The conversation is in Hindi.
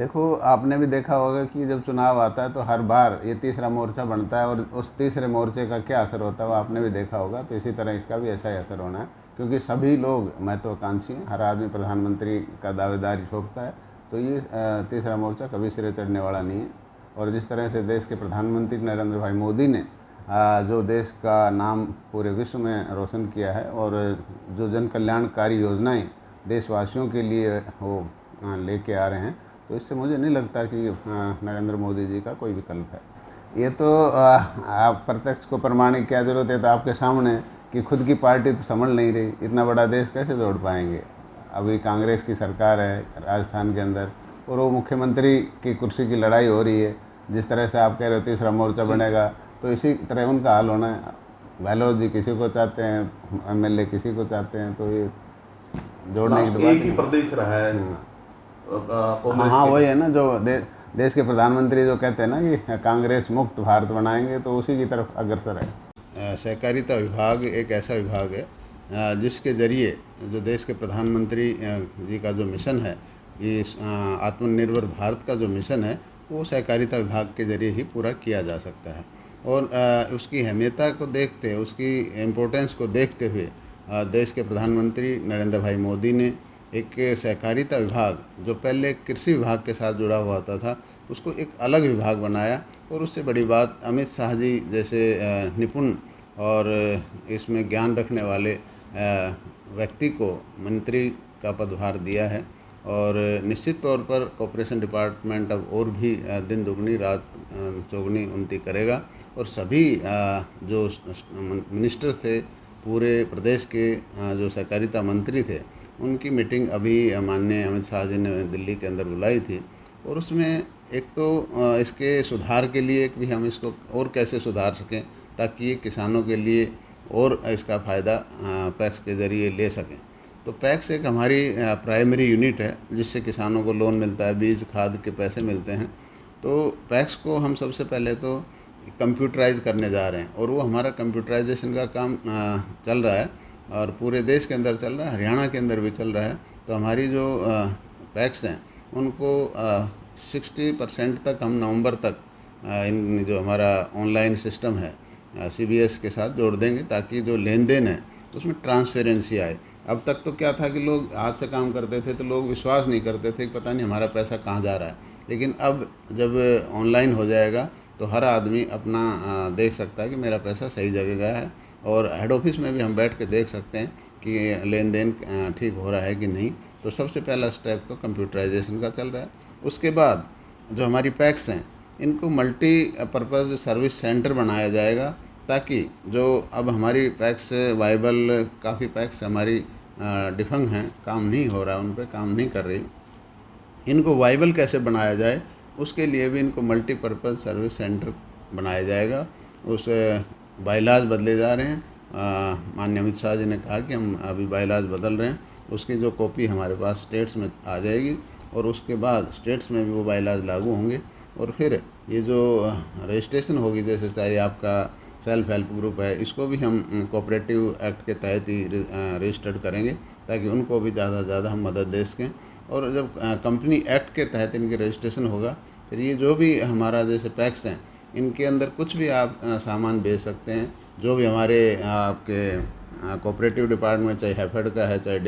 देखो, आपने भी देखा होगा कि जब चुनाव आता है तो हर बार ये तीसरा मोर्चा बनता है, और उस तीसरे मोर्चे का क्या असर होता है वो आपने भी देखा होगा। तो इसी तरह इसका भी ऐसा ही असर होना है, क्योंकि सभी लोग महत्वाकांक्षी हैं, हर आदमी प्रधानमंत्री का दावेदारी ठोकता है। तो ये तीसरा मोर्चा कभी सिरे चढ़ने वाला नहीं है। और जिस तरह से देश के प्रधानमंत्री नरेंद्र भाई मोदी ने जो देश का नाम पूरे विश्व में रोशन किया है, और जो जन कल्याणकारी योजनाएं देशवासियों के लिए वो लेके आ रहे हैं, तो इससे मुझे नहीं लगता कि नरेंद्र मोदी जी का कोई विकल्प है। ये तो आप प्रत्यक्ष को प्रमाणित क्या जरूरत है, तो आपके सामने है कि खुद की पार्टी तो संभल नहीं रही, इतना बड़ा देश कैसे जोड़ पाएंगे। अभी कांग्रेस की सरकार है राजस्थान के अंदर, और वो मुख्यमंत्री की कुर्सी की लड़ाई हो रही है। जिस तरह से आप कह रहे हो तीसरा मोर्चा बनेगा, तो इसी तरह उनका हाल होना है। गहलोत जी किसी को चाहते हैं, एमएलए किसी को चाहते हैं, तो ये जोड़ने की तो बात एक ही नहीं। प्रदेश रहा है हाँ कांग्रेस हाँ, के वही लिए। है ना, जो देश के प्रधानमंत्री जो कहते हैं ना कि कांग्रेस मुक्त भारत बनाएंगे, तो उसी की तरफ अग्रसर है। सहकारिता विभाग एक ऐसा विभाग है जिसके जरिए जो देश के प्रधानमंत्री जी का जो मिशन है, ये आत्मनिर्भर भारत का जो मिशन है, वो सहकारिता विभाग के जरिए ही पूरा किया जा सकता है। और उसकी अहमियता को देखते, उसकी इम्पोर्टेंस को देखते हुए देश के प्रधानमंत्री नरेंद्र भाई मोदी ने एक सहकारिता विभाग, जो पहले कृषि विभाग के साथ जुड़ा हुआ था, उसको एक अलग विभाग बनाया। और उससे बड़ी बात, अमित शाह जी जैसे निपुण और इसमें ज्ञान रखने वाले व्यक्ति को मंत्री का पदभार दिया है। और निश्चित तौर पर कॉरपोरेशन डिपार्टमेंट अब और भी दिन दुगनी रात चौगुनी उन्नति करेगा। और सभी जो मिनिस्टर थे पूरे प्रदेश के, जो सहकारिता मंत्री थे, उनकी मीटिंग अभी माननीय अमित शाह जी ने दिल्ली के अंदर बुलाई थी। और उसमें एक तो इसके सुधार के लिए कि हम इसको और कैसे सुधार सकें, ताकि ये किसानों के लिए और इसका फ़ायदा पैक्स के ज़रिए ले सकें। तो पैक्स एक हमारी प्राइमरी यूनिट है, जिससे किसानों को लोन मिलता है, बीज खाद के पैसे मिलते हैं। तो पैक्स को हम सबसे पहले तो कंप्यूटराइज करने जा रहे हैं, और वो हमारा कंप्यूटराइजेशन का काम चल रहा है, और पूरे देश के अंदर चल रहा है, हरियाणा के अंदर भी चल रहा है। तो हमारी जो पैक्स हैं उनको 60% तक हम नवंबर तक इन जो हमारा ऑनलाइन सिस्टम है सीबीएस के साथ जोड़ देंगे, ताकि जो लेन देन है उसमें ट्रांसपेरेंसी आए। अब तक तो क्या था कि लोग हाथ से काम करते थे, तो लोग विश्वास नहीं करते थे कि पता नहीं हमारा पैसा कहाँ जा रहा है। लेकिन अब जब ऑनलाइन हो जाएगा, तो हर आदमी अपना देख सकता है कि मेरा पैसा सही जगह गया है। और हेड ऑफिस में भी हम बैठ के देख सकते हैं कि लेन देन ठीक हो रहा है कि नहीं। तो सबसे पहला स्टेप तो कंप्यूटराइजेशन का चल रहा है। उसके बाद जो हमारी पैक्स हैं, इनको मल्टीपर्पज़ सर्विस सेंटर बनाया जाएगा, ताकि जो अब हमारी पैक्स वाइबल, काफ़ी पैक्स हमारी डिफंग हैं, काम नहीं हो रहा, उन पर काम नहीं कर रही, इनको वाइबल कैसे बनाया जाए, उसके लिए भी इनको मल्टीपर्पज़ सर्विस सेंटर बनाया जाएगा। उस बायलाज बदले जा रहे हैं। माननीय अमित शाह जी ने कहा कि हम अभी बायलाज बदल रहे हैं, उसकी जो कॉपी हमारे पास स्टेट्स में आ जाएगी, और उसके बाद स्टेट्स में भी वो बायलाज लागू होंगे। और फिर ये जो रजिस्ट्रेशन होगी, जैसे चाहे आपका सेल्फ हेल्प ग्रुप है, इसको भी हम कोऑपरेटिव एक्ट के तहत ही रजिस्टर्ड करेंगे, ताकि उनको भी ज़्यादा से ज़्यादा हम मदद दे सकें। और जब कंपनी एक्ट के तहत इनकी रजिस्ट्रेशन होगा, फिर ये जो भी हमारा जैसे पैक्स हैं, इनके अंदर कुछ भी आप सामान बेच सकते हैं। जो भी हमारे आपके कोऑपरेटिव डिपार्टमेंट, चाहे हैफेड का है, चाहे